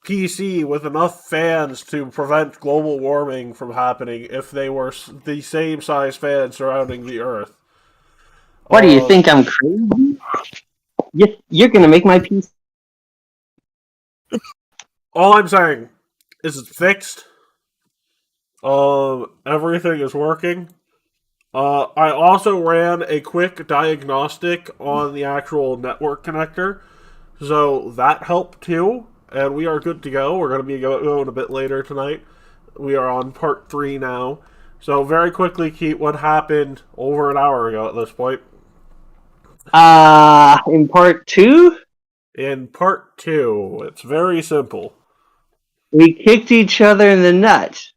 PC with enough fans to prevent global warming from happening if they were the same size fans surrounding the Earth. What do you think? I'm crazy? You're gonna make my piece. All I'm saying is it's fixed. Everything is working. I also ran a quick diagnostic on the actual network connector, so that helped too, and we are good to go. We're going to be going a bit later tonight. We are on part 3 now. So very quickly, Keith, what happened over an hour ago at this point? In part 2? In part 2, it's very simple. We kicked each other in the nuts.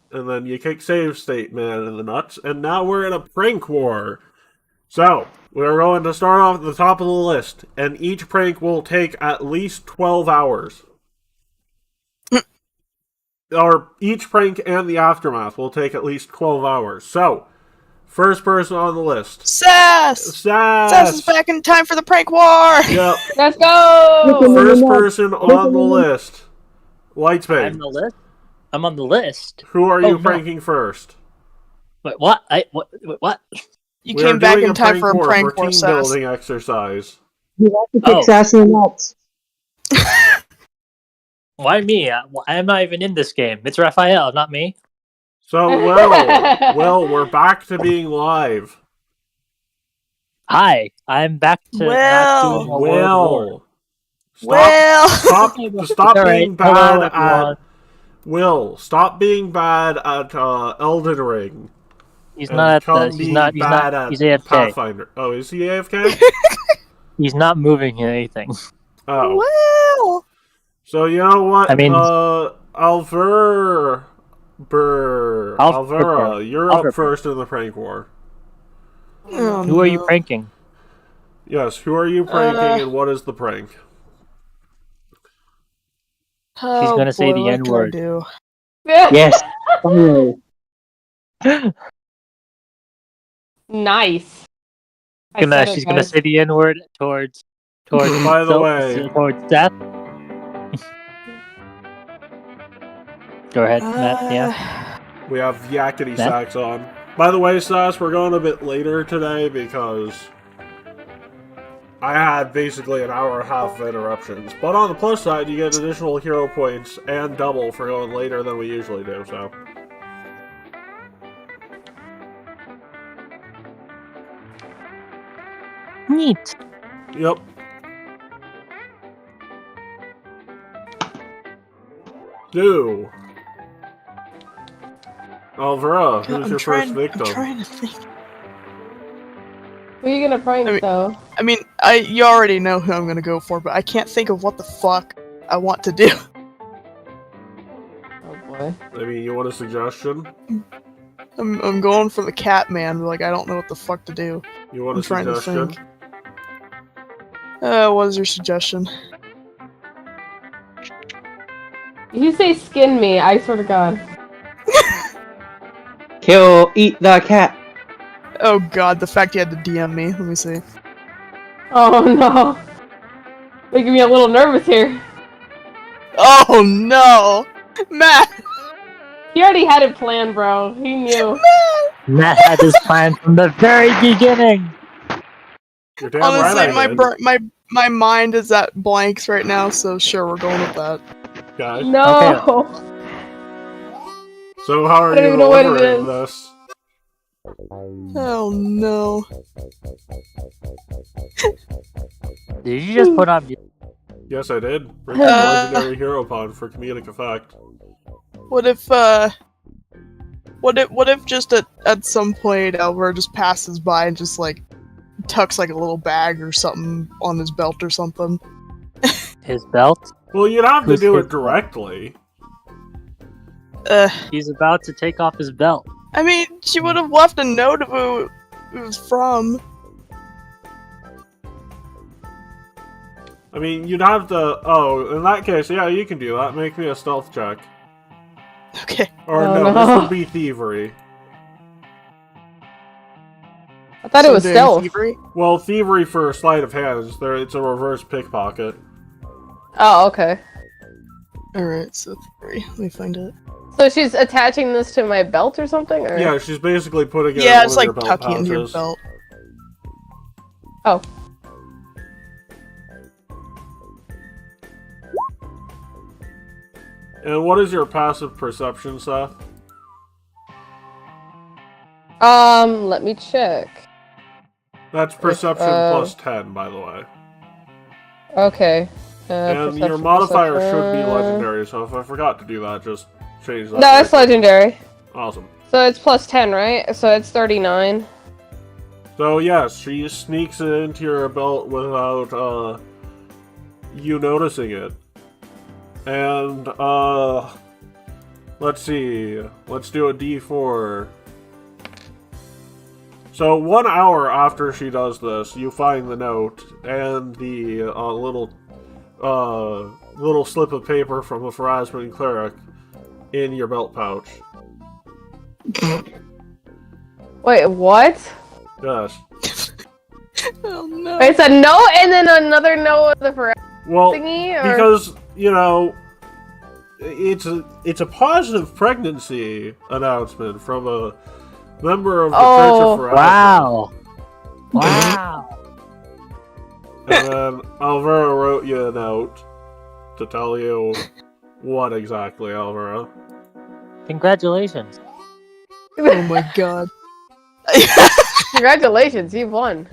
And then you kick Save State Man in the nuts, and now we're in a prank war. So, we're going to start off at the top of the list, and each prank will take at least 12 hours. Or each prank and the aftermath will take at least 12 hours. So, first person on the list. Sass! Sass is back in time for the prank war! Yep. Let's go! First person on the list. Lightspace. I'm the list? I'm on the list. Who are you pranking first? Wait, what? What? You came back in time for a prank war, team Sass. building exercise. You have to kick Sass in the nuts. Why me? I'm not even in this game. It's Raphael, not me. So, well, we're back to being live. Hi, I'm back to not doing a World War. Stop being bad at... Will, stop being bad at Elden Ring. He's not at he's AFK. Pathfinder. Oh, is he AFK? He's not moving anything. Oh. Well. So you know what? I mean, Alvera, you're up first in the prank war. Oh, who are you pranking? Yes, who are you pranking and what is the prank? She's gonna say the N-word. Yes. Nice. She's gonna say the N-word towards By the way, towards death. Go ahead, Matt. Yeah. We have yakety sax on. By the way, Sass, we're going a bit later today because I had basically an hour and a half of interruptions. But on the plus side, you get additional hero points and double for going later than we usually do, so. Neat. Yep. Do. Alvera, who's your first victim? I'm trying to think. Who are you gonna prank, though? I mean, you already know who I'm gonna go for, but I can't think of what the fuck I want to do. Oh boy. I mean, you want a suggestion? I'm going for the cat man, but like I don't know what the fuck to do. You want a trying to suggestion? think. What is your suggestion? If you say skin me, I swear to God. Eat the cat. Oh god, the fact you had to DM me. Let me see. Oh no. Making me a little nervous here. Oh no! Matt! He already had it planned, bro. He knew. Matt had this plan from the very beginning. You're damn Honestly, right my mind is at blanks right now, so sure, we're going with that. Guys. No! Okay. So how are I don't you even know what it delivering is. this? Oh no. Did you just put on? Yes, I did. Bring the legendary hero pod for comedic effect. What if just at some point Elver just passes by and just like tucks like a little bag or something on his belt or something? His belt? Well, you'd have to do it directly. He's about to take off his belt. I mean, she would have left a note of who it was from. I mean, you'd have to... Oh, in that case, yeah, you can do that. Make me a stealth check. Okay. Or Oh, no, this would be thievery. I thought it was doing stealth. thievery? Well, thievery for sleight of hands. It's a reverse pickpocket. Oh, okay. Alright, so 3. Let me find it. So she's attaching this to my belt or something? Or? Yeah, she's basically putting it in Yeah, one it's of like your belt tucking into your pouches. belt. Oh. And what is your passive perception, Seth? Let me check. That's perception plus 10, by the way. Okay. And your modifier should be legendary, so if I forgot to do that, just change that. No, it's legendary. Awesome. So it's plus 10, right? So it's 39. So yes, she sneaks it into your belt without you noticing it. And let's see. Let's do a D4. So 1 hour after she does this, you find the note and the little slip of paper from the Pharasman cleric in your belt pouch. Wait, what? Yes. Oh no. It's a note and then another note of the forever Well, thingy? Or... because, you know, it's a positive pregnancy announcement from a member of the Church of Pharasman. Wow. Wow. And then Alvaro wrote you a note to tell you what exactly, Alvaro. Congratulations. Oh my god. Congratulations, you've won.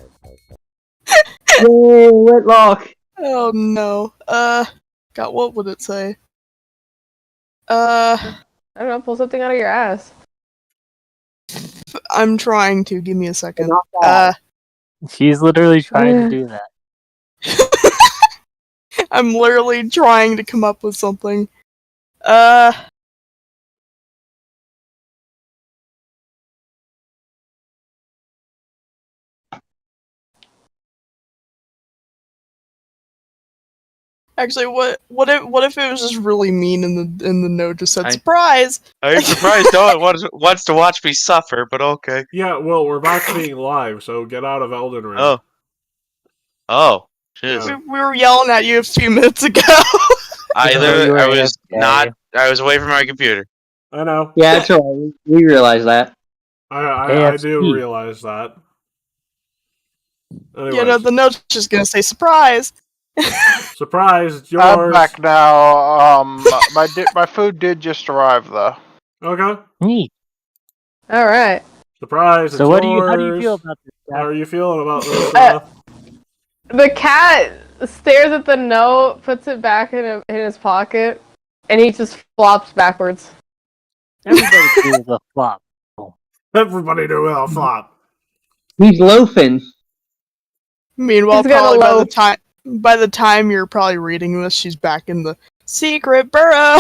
Yay, Whitlock! Oh no. God, what would it say? I don't know, pull something out of your ass. I'm trying to. Give me a second. Not bad. She's literally trying to do that. I'm literally trying to come up with something. Actually, what if it was just really mean and the note just said surprise? I'm surprised no one wants to watch me suffer, but okay. Yeah, well, we're back to being live, so get out of Elden Ring. Oh. Oh. Jeez. Yeah. We were yelling at you a few minutes ago. I was AFK. not. I was away from my computer. I know. Yeah, it's alright. We realize that. I do AFC. realize that. Anyways, You know, the note's just gonna say surprise. surprise, it's I'm yours. back now. My food did just arrive though. Okay. Neat. Alright. Surprise, it's So how do you yours. feel about this? How are you feeling about this? The cat stares at the note, puts it back in his pocket, and he just flops backwards. Everybody feels a flop. Everybody do a flop. He's loafing. Meanwhile, He's got a probably loaf. by the time you're probably reading this, she's back in the secret burrow.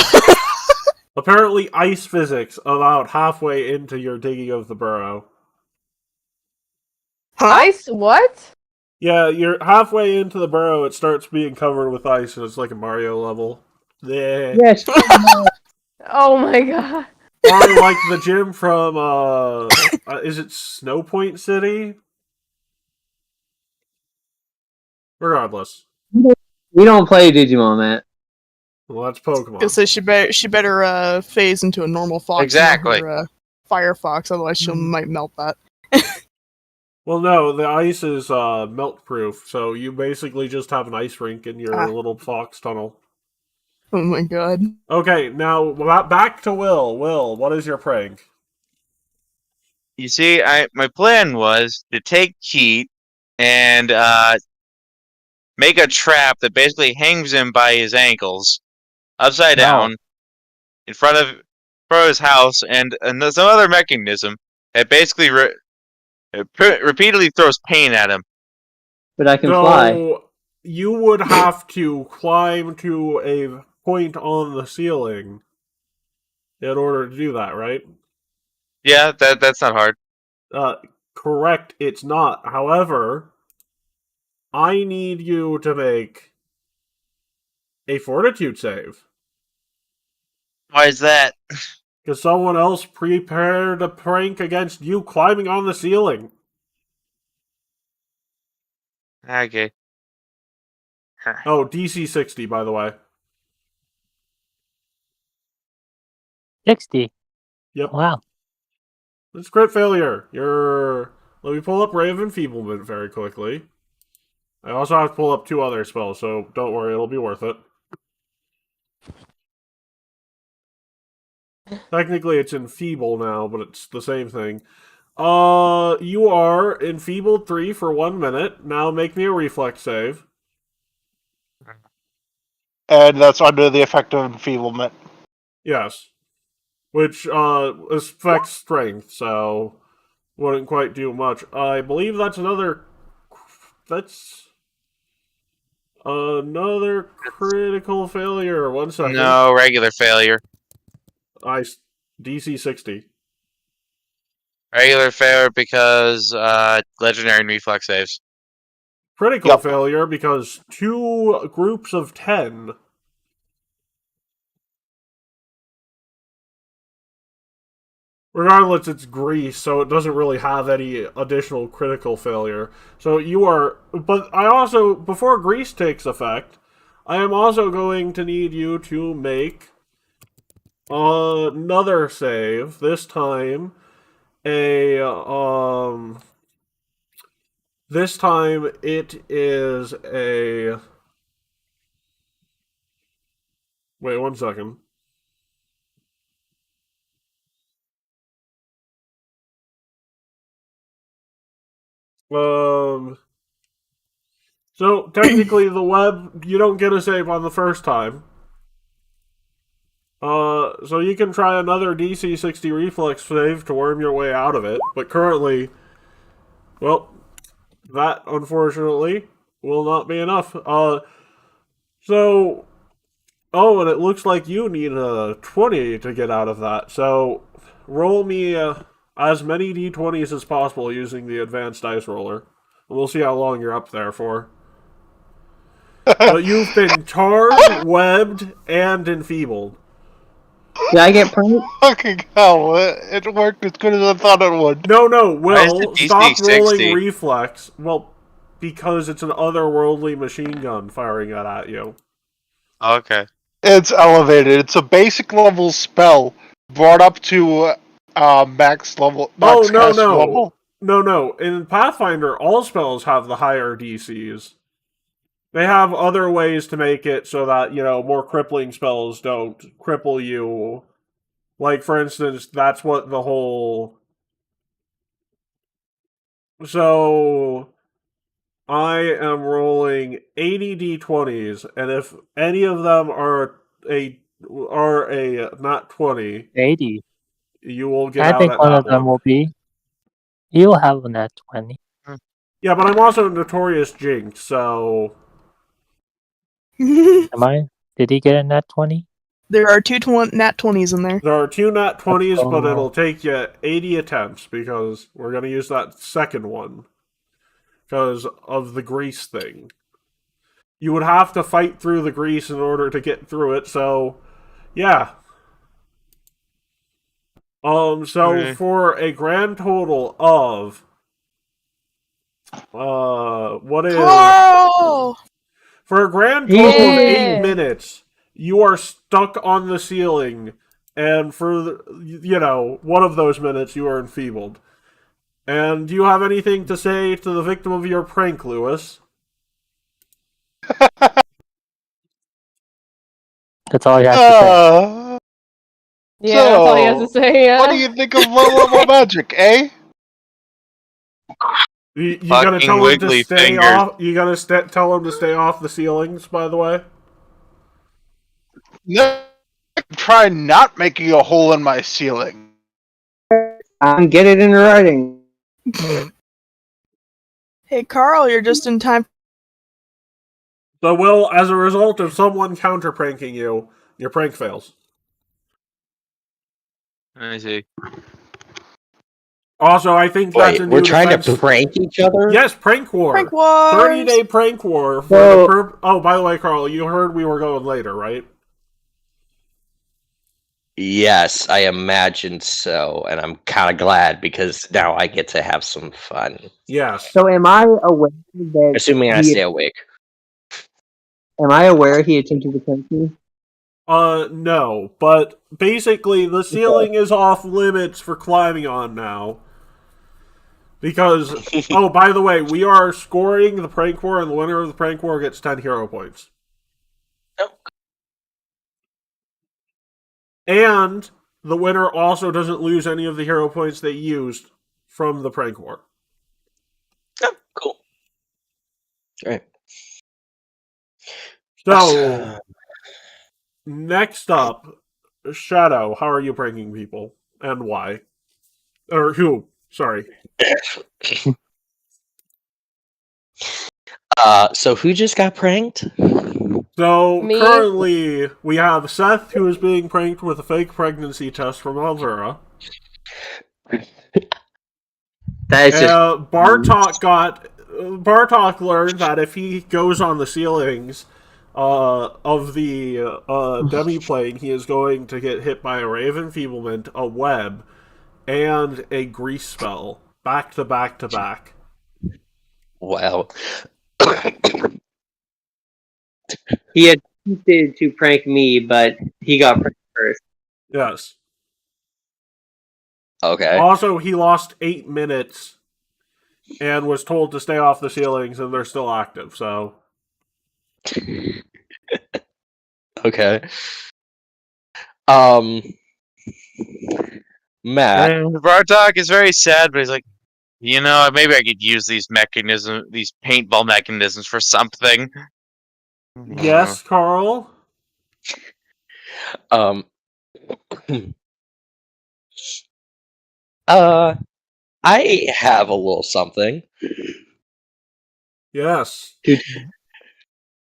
Apparently, ice physics about halfway into your digging of the burrow. Ice? What? Yeah, you're halfway into the burrow, it starts being covered with ice, and it's like a Mario level. Yeah. Yes. Oh my god. Or like the gym from, is it Snowpoint City? Regardless. We don't play Digimon, Matt. Well, that's Pokemon. Gonna say she better phase into a normal fox. Exactly. Or, Firefox, otherwise she might melt that. Well, no, the ice is melt proof, so you basically just have an ice rink in your little fox tunnel. Oh my god. Okay, now back to Will. Will, what is your prank? You see, my plan was to take Keat and make a trap that basically hangs him by his ankles, upside down, in front of his house, and some other mechanism that basically repeatedly throws pain at him. But I can fly. You would have to climb to a point on the ceiling in order to do that, right? Yeah, that's not hard. Correct, it's not. However, I need you to make a fortitude save. Why is that? Because someone else prepared a prank against you climbing on the ceiling. Okay. Oh, DC 60, by the way. 60. Yep. Wow. It's crit failure. Let me pull up Ray of Enfeeblement very quickly. I also have to pull up 2 other spells, so don't worry, it'll be worth it. Technically, it's enfeeble now, but it's the same thing. You are enfeebled 3 for 1 minute. Now make me a reflex save. And that's under the effect of enfeeblement. Yes. Which, affects strength, so wouldn't quite do much. I believe that's another critical failure. 1 second. No, regular failure. DC 60. Regular failure because legendary and reflex saves. Critical Yep. failure because 2 groups of 10. Regardless, it's Greece, so it doesn't really have any additional critical failure. So you are... But I also, before Greece takes effect, I am also going to need you to make another save. This time, This time it is a... Wait 1 second. So technically the web, you don't get a save on the first time. So you can try another DC 60 reflex save to worm your way out of it, but currently, well, that unfortunately will not be enough. So, oh, and it looks like you need a 20 to get out of that. So roll me as many d20s as possible using the advanced dice roller. We'll see how long you're up there for. But you've been tarred, webbed, and enfeebled. Did I get pranked? Fucking hell, it worked as good as I thought it would. No, Why is Will, it DC stop rolling 60? reflex. Well, because it's an otherworldly machine gun firing it at you. Okay. It's elevated. It's a basic level spell brought up to max level. Max cast level. No. In Pathfinder, all spells have the higher DCs. They have other ways to make it so that, more crippling spells don't cripple you. Like, for instance, that's what the whole... So, I am rolling 80 d20s, and if any of them are a not 20, 80. you will get I out think at one that of them one. will be. You'll have a net 20. Yeah, but I'm also Notorious Jinx, so... Am I? Did he get a net 20? There are 2 nat 20s in there. There are 2 nat 20s, but Oh. it'll take you 80 attempts, because we're going to use that second one. Because of the grease thing. You would have to fight through the grease in order to get through it, so... Yeah. For a grand total of... what is... Carl! For a grand total of Yeah. 8 minutes, you are stuck on the ceiling, and for, one of those minutes you are enfeebled. And do you have anything to say to the victim of your prank, Lewis? That's all he has to say. Yeah, that's all he has to say. Yeah. What do you think of low level magic, eh? You gotta Fucking tell him to wiggly stay fingers. off. You gotta tell him to stay off the ceilings. By the way. No, try not making a hole in my ceiling. Get it in writing. Hey, Carl, you're just in time. So, Will, as a result of someone counter pranking you, your prank fails. I see. Also, I think that's a new We're trying defense. to prank each other? Yes, prank war. Prank wars! 30-day prank war. Oh, by the way, Carl, you heard we were going later, right? Yes, I imagined so, and I'm kind of glad because now I get to have some fun. Yes. So am I aware that Assuming I the- stay awake. Am I aware he attempted to prank me? No, but basically the ceiling is off limits for climbing on now. Because, oh, by the way, we are scoring the prank war, and the winner of the prank war gets 10 hero points. And the winner also doesn't lose any of the hero points they used from the prank war. Oh, cool. Great. So, next up, Shadow, how are you pranking people? And why? Or who? Sorry. So who just got pranked? So, Me? currently, we have Seth, who is being pranked with a fake pregnancy test from Alvera. That is just Bartok learned that if he goes on the ceilings of the demi-plane, he is going to get hit by a ray of enfeeblement, a web, and a grease spell. Back to back to back. Wow. he attempted to prank me, but he got pranked first. Yes. Okay. Also, he lost 8 minutes and was told to stay off the ceilings, and they're still active, so... Okay. Matt. Bartok is very sad, but he's like, you know, maybe I could use these paintball mechanisms for something. Yes, Carl? I have a little something. Yes.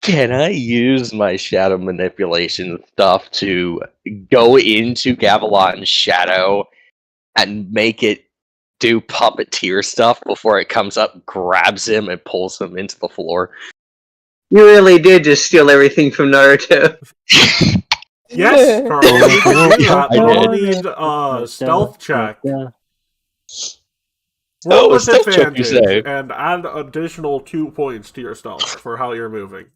Can I use my shadow manipulation stuff to go into Gavilan's shadow and make it do puppeteer stuff before it comes up, grabs him, and pulls him into the floor? You really did just steal everything from Naruto. Yes, Carl, you can do that. You'll need a stealth check. Roll with stealth check, you advantage, say? and add additional 2 points to your stealth for how you're moving.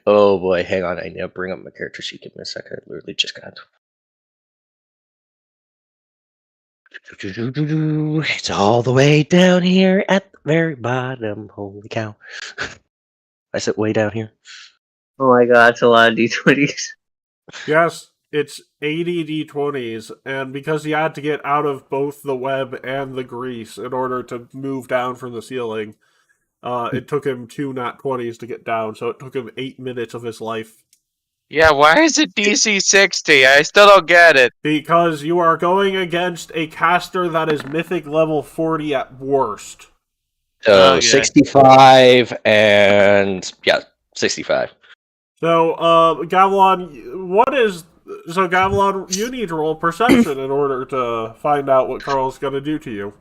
Oh boy, hang on. I need to bring up my character sheet. Give me a second. I literally just got. It's all the way down here at the very bottom. Holy cow. I said way down here. Oh my god, it's a lot of D20s. Yes, it's 80 d20s, and because he had to get out of both the web and the grease in order to move down from the ceiling, it took him 2 nat 20s to get down, so it took him 8 minutes of his life. Yeah, why is it DC 60? I still don't get it. Because you are going against a caster that is mythic level 40 at worst. So Okay. 65 and yeah, 65. So, Gavilan, Gavilan, you need to roll perception in order to find out what Carl's going to do to you.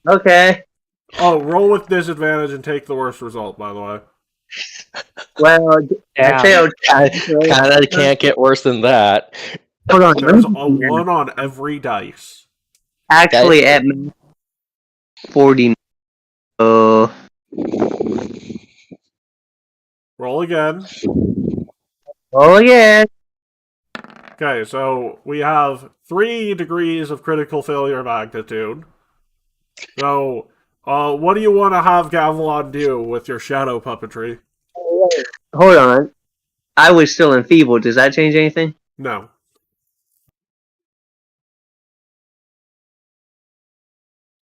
Okay. Oh, roll with disadvantage and take the worst result, by the way. Well, I failed. Kind of can't get worse than that. Hold on. There's a 1 on every dice. Actually, at 40. Roll again. Oh yeah. Okay, so we have 3 degrees of critical failure magnitude. So, what do you want to have Gavilan do with your shadow puppetry? Hold on. I was still enfeebled. Does that change anything? No.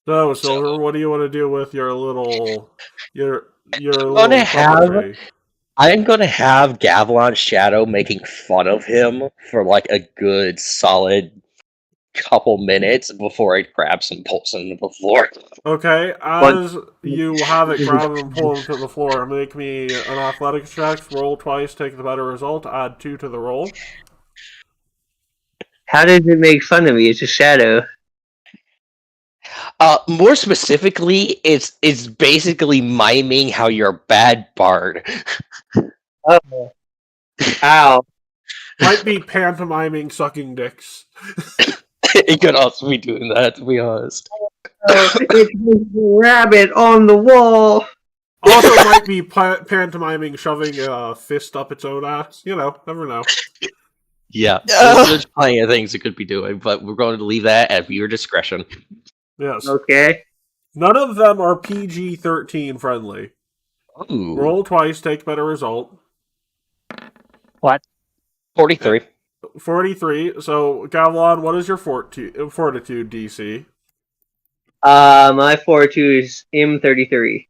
So, Silver, what do you want to do with your little puppetry? I'm gonna have Gavilan's shadow making fun of him for like a good solid couple minutes before it grabs and pulls him to the floor. Okay, as you have it grab him and pull him to the floor, make me an athletics check, roll twice, take the better result, add 2 to the roll. How does it make fun of me? It's a shadow. More specifically, it's basically miming how you're a bad bard. Oh. Ow. Might be pantomiming sucking dicks. It could also be doing that, to be honest. It's the rabbit on the wall. Also, might be pantomiming shoving a fist up its own ass. You know, never know. Yeah, there's plenty of things it could be doing, but we're going to leave that at viewer discretion. Yes. Okay. None of them are PG-13 friendly. Ooh. Roll twice, take better result. What? 43. 43. So, Gavilan, what is your fortitude DC? My fortitude is M33.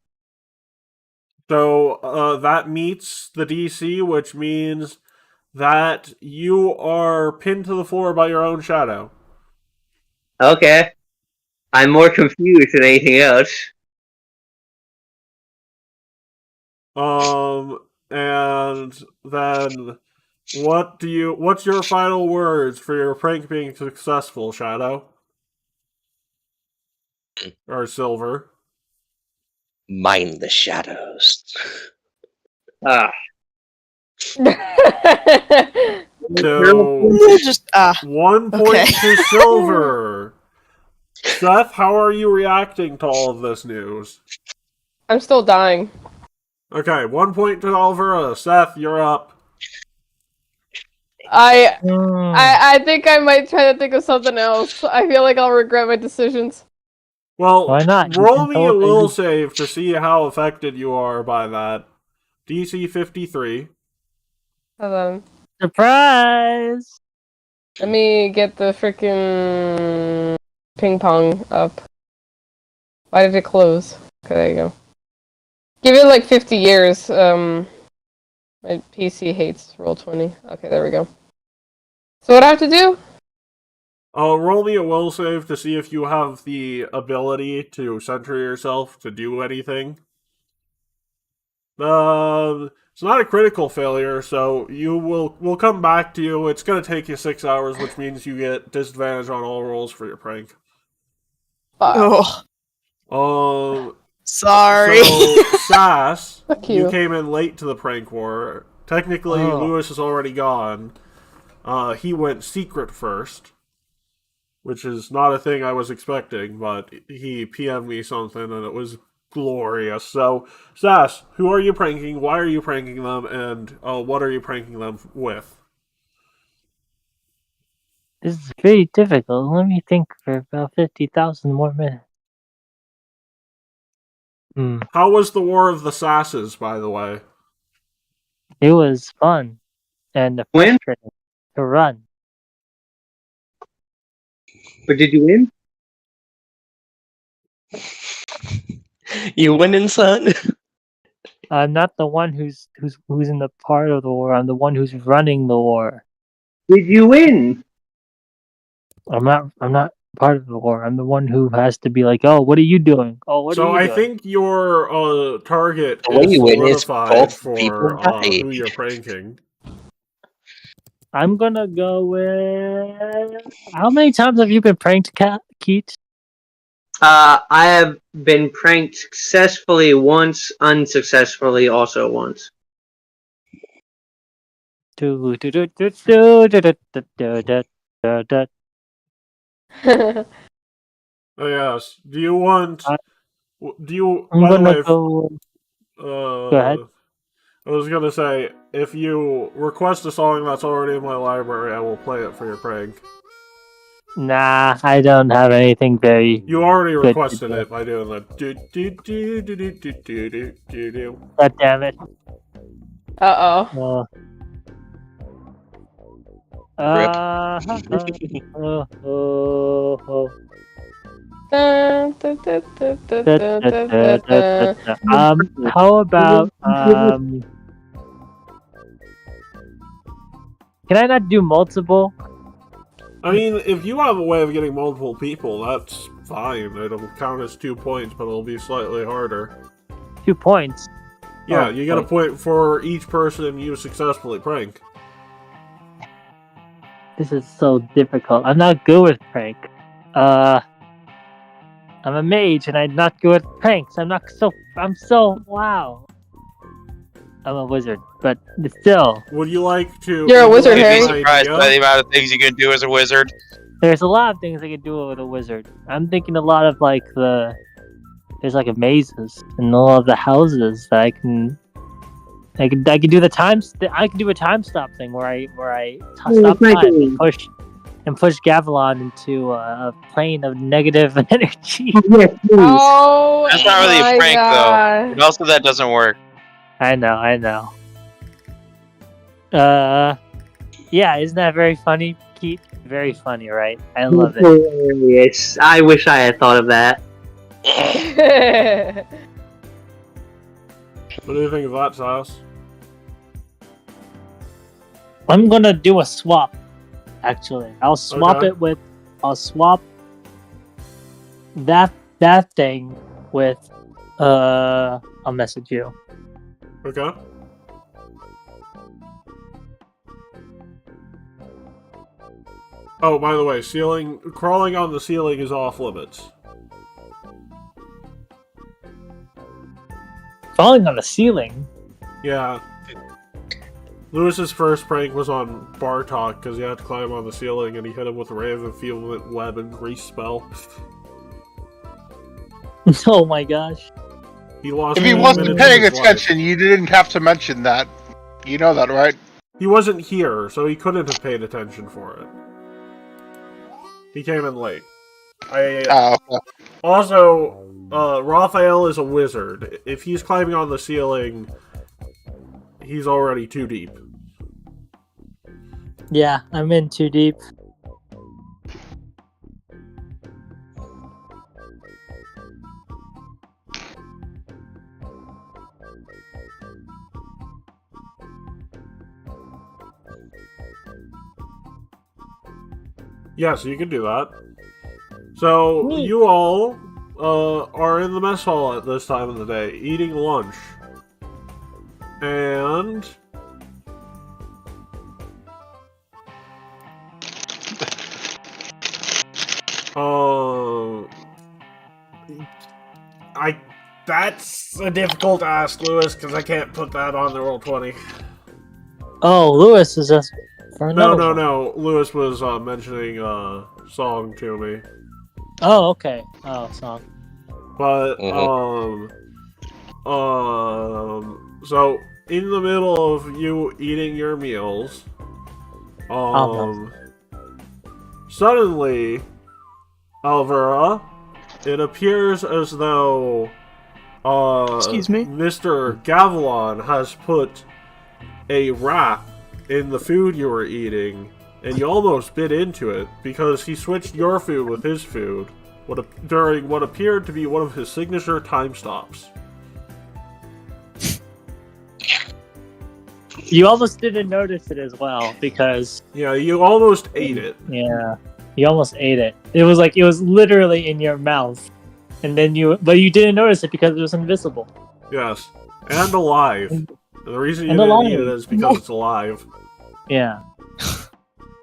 So, that meets the DC, which means that you are pinned to the floor by your own shadow. Okay. I'm more confused than anything else. And then what's your final words for your prank being successful, Shadow? Or Silver? Mind the shadows. Ah. So, Just 1 point okay. to Silver. Seth, how are you reacting to all of this news? I'm still dying. Okay, 1 point to Alvera. Seth, you're up. I think I might try to think of something else. I feel like I'll regret my decisions. Well, Why not? roll me a will save to see how affected you are by that. DC 53. Hold on. Surprise! Let me get the freaking ping pong up. Why did it close? Okay, there you go. Give it like 50 years. My PC hates Roll20. Okay, there we go. So what do I have to do? Roll me a will save to see if you have the ability to center yourself to do anything. It's not a critical failure, so we'll come back to you. It's gonna take you 6 hours, which means you get disadvantage on all rolls for your prank. Oh, sorry. So, Sass, Fuck you you. came in late to the prank war. Technically, Lewis is already gone. He went secret first, which is not a thing I was expecting, but he PM'd me something and it was glorious. So, Sass, who are you pranking? Why are you pranking them? And what are you pranking them with? This is very difficult. Let me think for about 50,000 more minutes. How was the War of the Sasses, by the way? It was fun and frustrating to run. But did you win? You winning, son? I'm not the one who's in the part of the war. I'm the one who's running the war. Did you win? I'm not part of the war. I'm the one who has to be like, oh, what are you doing? Oh, what are you doing? So I think your target The way is you win is solidified both for people die. who you're pranking. I'm gonna go with. How many times have you been pranked, Keat? I have been pranked successfully once, unsuccessfully also once. Oh, yes. Do you want? Do you? I'm By the gonna way, go. Go ahead. I was gonna say, if you request a song that's already in my library, I will play it for your prank. Nah, I don't have anything very. You already good to requested do. it by doing the do do do do do do do do do do. God damn it. Uh-oh. How about can I not do multiple? I mean, if you have a way of getting multiple people, that's fine. It'll count as 2 points, but it'll be slightly harder. 2 points. Yeah, Oh, you get a point for each person you successfully prank. This is so difficult. I'm not good with prank. I'm a mage and I'm not good at pranks. I'm wow. I'm a wizard, but still. Would you like to? You're a wizard, You'd Harry. be surprised by the amount of things you can do as a wizard. There's a lot of things I can do with a wizard. I'm thinking a lot of like the there's like a mazes in all of the houses that I can do the I can do a time stop thing where I stop time and push Gavilan into a plane of negative energy. Yes, please. Oh, That's not really a prank, though. And also, that doesn't work. I know. Yeah, isn't that very funny, Keith? Very funny, right? I love it. Hilarious. I wish I had thought of that. What do you think of that, Silas? I'm gonna do a swap. Actually, I'll swap I'll swap that thing with I'll message you. Okay. Oh, by the way, crawling on the ceiling is off limits. Falling on the ceiling? Yeah. Lewis's first prank was on Bartok because he had to climb on the ceiling and he hit him with a ray of enfeeblement, web, and grease spell. Oh my gosh. He lost. If he wasn't paying attention, you didn't have to mention that. You know that, right? He wasn't here, so he couldn't have paid attention for it. He came in late. Also, Raphael is a wizard. If he's climbing on the ceiling, he's already too deep. Yeah, I'm in too deep. Yeah, so you can do that. So, you all are in the mess hall at this time of the day, eating lunch. And... That's a difficult ask, Lewis, because I can't put that on the Roll20. Oh, Lewis is just... No. Lewis was mentioning a song to me. Oh, okay. Oh, song. But, so, in the middle of you eating your meals, suddenly, Alvera, it appears as though, Excuse me? Mr. Gavilan has put a rat in the food you were eating, and you almost bit into it because he switched your food with his food during what appeared to be one of his signature time stops. You almost didn't notice it as well because... Yeah, you almost ate it. Yeah, you almost ate it. It was literally in your mouth, and then but you didn't notice it because it was invisible. Yes, and alive. The reason you And didn't alive. eat it is because it's alive. Yeah.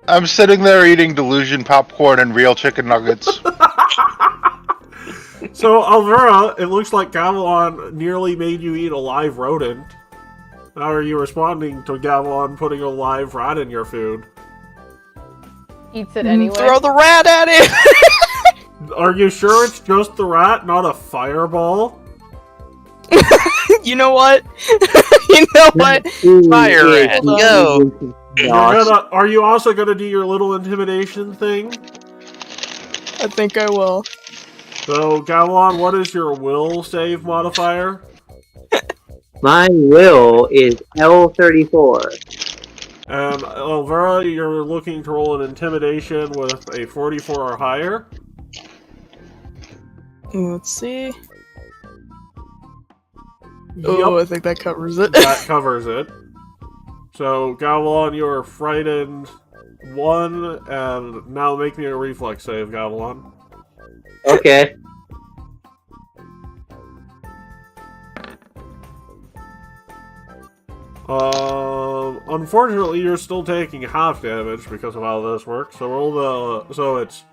I'm sitting there eating delusion popcorn and real chicken nuggets. So, Alvera, it looks like Gavilan nearly made you eat a live rodent. How are you responding to Gavilan putting a live rat in your food? Eats it anyway. Throw the rat at it! Are you sure it's just the rat, not a fireball? You know what? Fire rat, go! Are you also gonna do your little intimidation thing? I think I will. So, Gavilan, what is your will save modifier? My will is L34. And Alvera, you're looking to roll an intimidation with a 44 or higher. Let's see. Oh, I think that covers it. That covers it. So, Gavilan, you're frightened 1, and now make me a reflex save, Gavilan. Okay. Unfortunately, you're still taking half damage because of how this works. So roll the. So it's.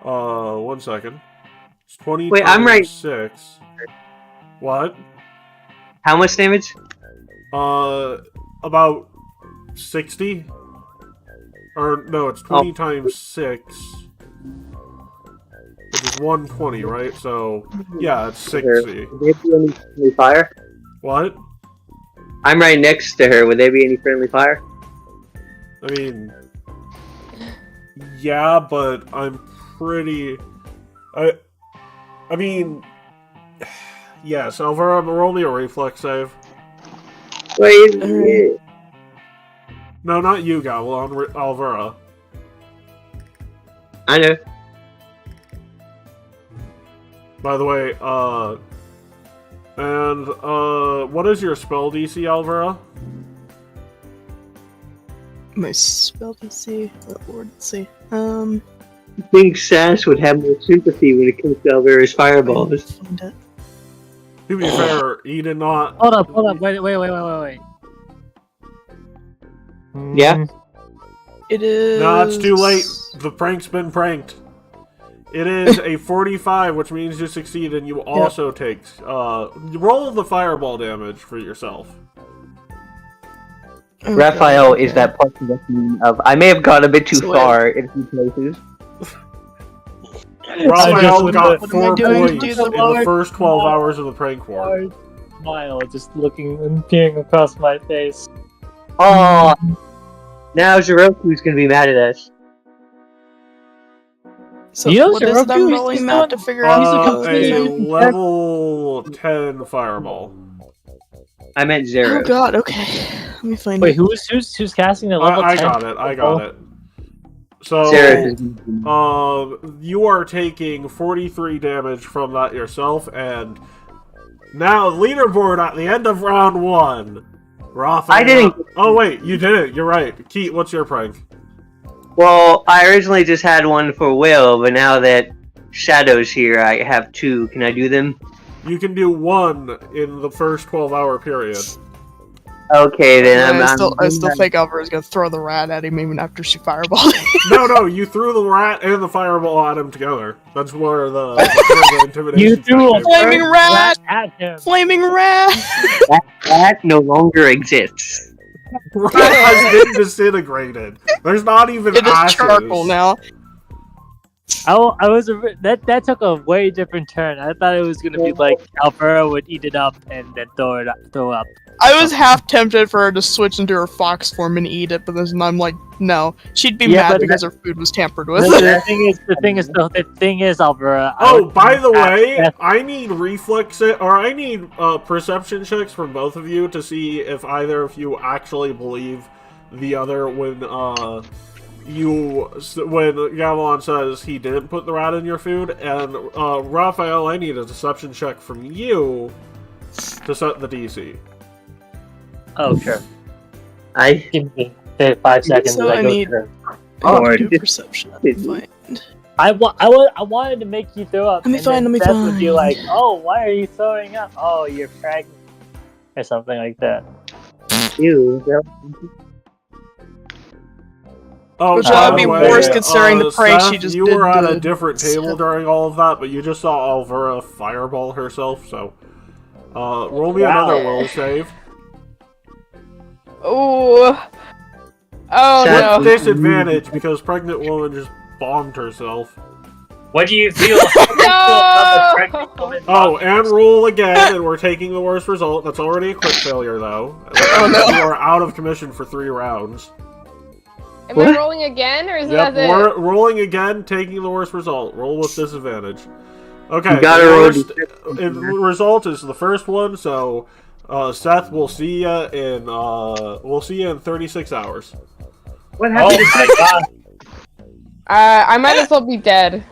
1 second. It's 20 Wait, times I'm right. 6. What? How much damage? About 60. Or no, it's 20 times 6. Which is is 120, right? So, yeah, it's 60. Would there be any friendly fire? What? I'm right next to her. Would there be any friendly fire? I mean, yeah, but I'm pretty. I mean, yes, Alvaro, roll me a reflex save. Wait. No, not you, Gavilan, Alvaro. I know. By the way, what is your spell DC, Alvaro? My spell DC. Let's see. I think Sass would have more sympathy when it comes to Alvara's fireballs. Find it. To be fair, he did not. Hold up, wait. Yeah? It is. No, it's too late. The prank's been pranked. It is a 45, which means you succeed, and you also take roll the fireball damage for yourself. Okay. Raphael is that person of I may have gone a bit too far in a few places. Raphael got What am I 4 doing to points do in the the first 12 hours of the prank war. Hard smile just looking and peering across my face. Oh, now Jiroku's gonna be mad at us. So You know what is it I'm Jiroku, rolling he's now not- to figure out? A level 10 fireball. I meant zero. Oh god, okay. Let me find Wait, it. who's casting the level I 10? got it. So, Zero. you are taking 43 damage from that yourself, and now leaderboard at the end of round 1. Raphael. I didn't. Oh wait, you did it. You're right. Keat, what's your prank? Well, I originally just had one for Will, but now that Shadow's here, I have 2. Can I do them? You can do 1 in the first 12-hour period. Okay, then I still think Alvara's gonna throw the rat at him even after she fireballed him. No, you threw the rat and the fireball at him together. That's where the intimidation. You threw a check came from. Flaming rat! at him. Flaming rat! that no longer exists. Rat has been disintegrated. There's not even It is ashes. charcoal now. I was that took a way different turn. I thought it was gonna be like Alvaro would eat it up and then throw up. I was half tempted for her to switch into her fox form and eat it, but then I'm like, no. She'd be Yeah, mad but because her food was tampered with. The thing is, Alvaro. Oh, by the way, I need I need perception checks from both of you to see if either of you actually believe the other when Gavilan says he didn't put the rat in your food, and Raphael, I need a deception check from you to set the DC. Oh, sure. Give me 5 seconds. So I need to do perception. I wanted to make you throw up. Let me find. Would be like, oh, why are you throwing up? Oh, you're pregnant, or something like that. Ew. Oh, Which by would be the way, worse considering the prank Seth, she just you did were at to a different table during all of that, but you just saw Alvara fireball herself, so roll me another will save. Ooh. Oh With no. disadvantage, because pregnant woman just bombed herself. What do you feel? Oh, and roll again, and we're taking the worst result. That's already a crit failure, though. Oh, no. You are out of commission for 3 rounds. Am I rolling again, or is Yep, that it? we're rolling again, taking the worst result. Roll with disadvantage. Okay, You gotta the roll worst result is the first one, so Seth, we'll see ya in 36 hours. What happened to my god! I might as well be dead.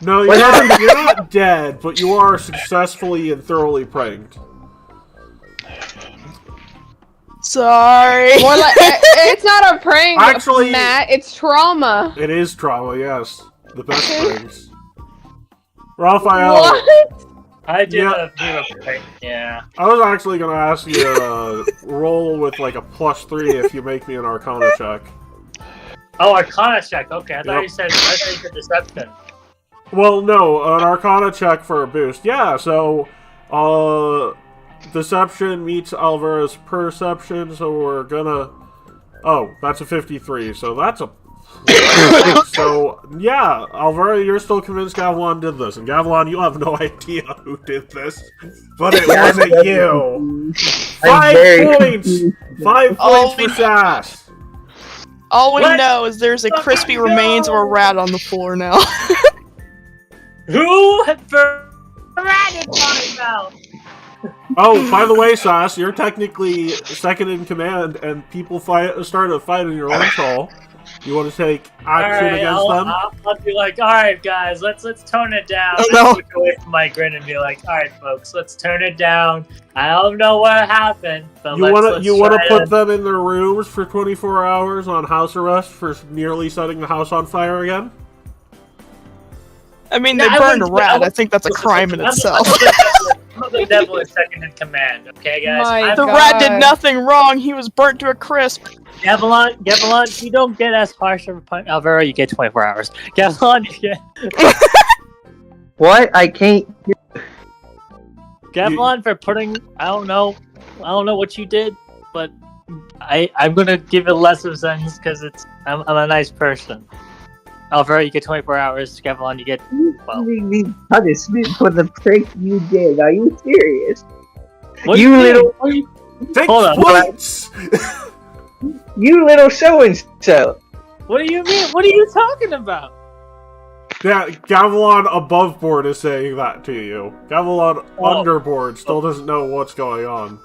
No, you're not dead, but you are successfully and thoroughly pranked. Sorry. More like it's not a prank, Actually, Matt. It's trauma. It is trauma, yes. The best pranks. Raphael. What? I did Yeah. a prank. Yeah. I was actually going to ask you to roll with like a +3 if you make me an Arcana check. Oh, Arcana check. Okay, I thought Yep. you said deception. Well, no, an Arcana check for a boost. Yeah, so, Deception meets Alvara's Perception, so we're gonna... Oh, that's a 53, so that's a So, yeah, Alvaro, you're still convinced Gavilan did this. And Gavilan, you have no idea who did this. But it wasn't you. 5 points! 5 points for Sass. All we What? know is there's a crispy remains of a rat on the floor now. Who the rat is talking about? Oh, by the way, Sass, you're technically second in command, and people started a fight in your lunch hall. You want to take action against them? I'll be like, all right, guys, let's tone it down. Oh, I'll no. look away from my grin and be like, all right, folks, let's turn it down. I don't know what happened, but You want to try put them in their rooms for 24 hours on house arrest for nearly setting the house on fire again? I mean, No, they I burned a wouldn't- rat. I think that's a crime in itself. I'm the devil is second in command, okay, guys? My The God. rat did nothing wrong. He was burnt to a crisp. Gavilan, you don't get as harsh of a punishment. Alvaro, you get 24 hours. Gavilan, you get... What? I can't. Gavilan, for putting... I don't know what you did, but I'm gonna give it less of a sentence because I'm a nice person. Alvaro, you get 24 hours. Gavilan, you get 12. You punishment for the prank you did. Are you serious? What do You mean? little- What do you- Take Hold on. points! You little so and so. What do you mean? What are you talking about? Yeah, Gavilan above board is saying that to you. Gavilan Oh. underboard still doesn't know what's going on.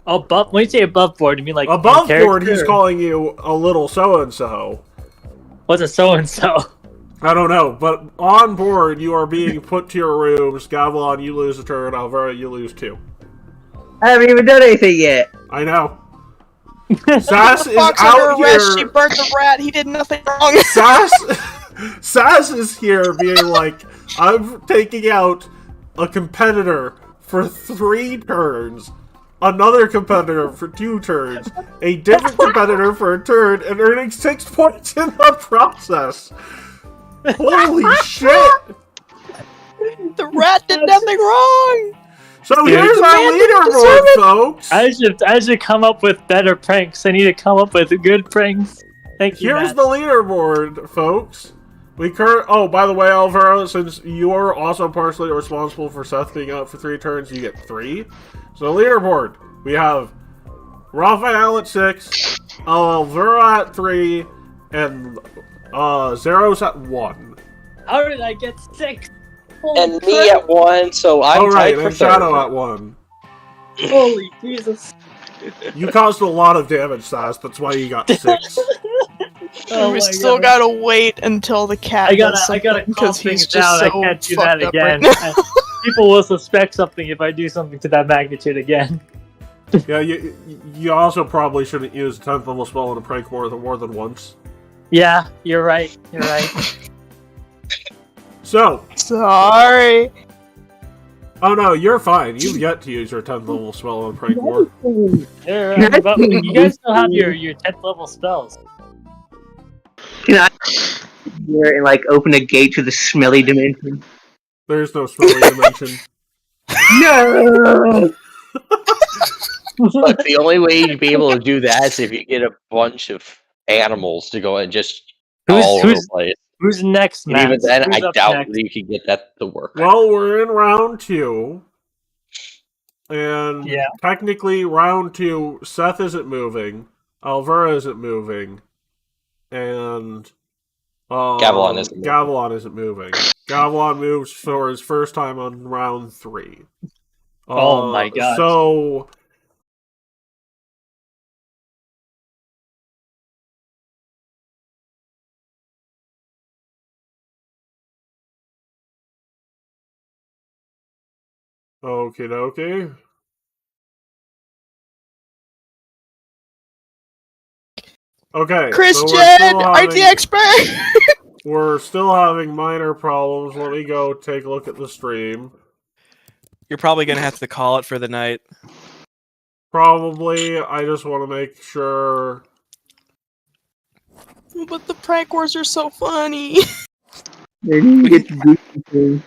Above? When you say above board, you mean like Above in board, he's character? calling you a little so-and-so. What's a so and so? I don't know, but on board, you are being put to your rooms. Gavilan, you lose a turn. Alvaro, you lose 2. I haven't even done anything yet. I know. Sass is Fox under out arrest. She here. burnt the rat. He did nothing wrong. Sass is here being like, I'm taking out a competitor for 3 turns, another competitor for 2 turns, a different competitor for a turn, and earning 6 points in the process. Holy shit! The rat did nothing wrong. So Dude. here's our Man didn't leaderboard, deserve folks. I should come up with better pranks. I need to come up with good pranks. Thank you. Here's Matt. the leaderboard, folks. Oh, by the way, Alvaro, since you're also partially responsible for Seth being out for 3 turns, you get 3. So leaderboard, we have Raphael at 6, Alvaro at 3, and Zeros at 1. How did I get 6? Holy And me crap. at 1, so I'm Alright, tied for and Shadow third. at 1. Holy Jesus! You caused a lot of damage, Sass, that's why you got 6. Oh we my still God. gotta wait until the cat I does gotta calm because he's things just down. so I can't do fucked that up right again. now. People will suspect something if I do something to that magnitude again. Yeah, you also probably shouldn't use 10th level spell in a prank more than once. Yeah, you're right. You're right. So, Sorry. oh no, you're fine. You've yet to use your 10th level spell on prank war. But you guys still have your 10th level spells. Can I here and like open a gate to the smelly dimension? There's no smelly dimension. No. Look, the only way you'd be able to do that is if you get a bunch of animals to go and just all over the place. Who's next, And Matt? even then, Who's I up doubt next? that you can get that to work. Well, we're in round 2. And Yeah. technically, round 2, Seth isn't moving, Alvaro isn't moving, and Gavilan isn't moving. Gavilan isn't moving. Gavilan moves for his first time on round 3. Oh my God. So, okie dokie. Okay, Chris so Jed, IT expert. we're still having minor problems. Let me go take a look at the stream. You're probably gonna have to call it for the night. Probably. I just want to make sure. But the prank wars are so funny. They didn't get to do anything.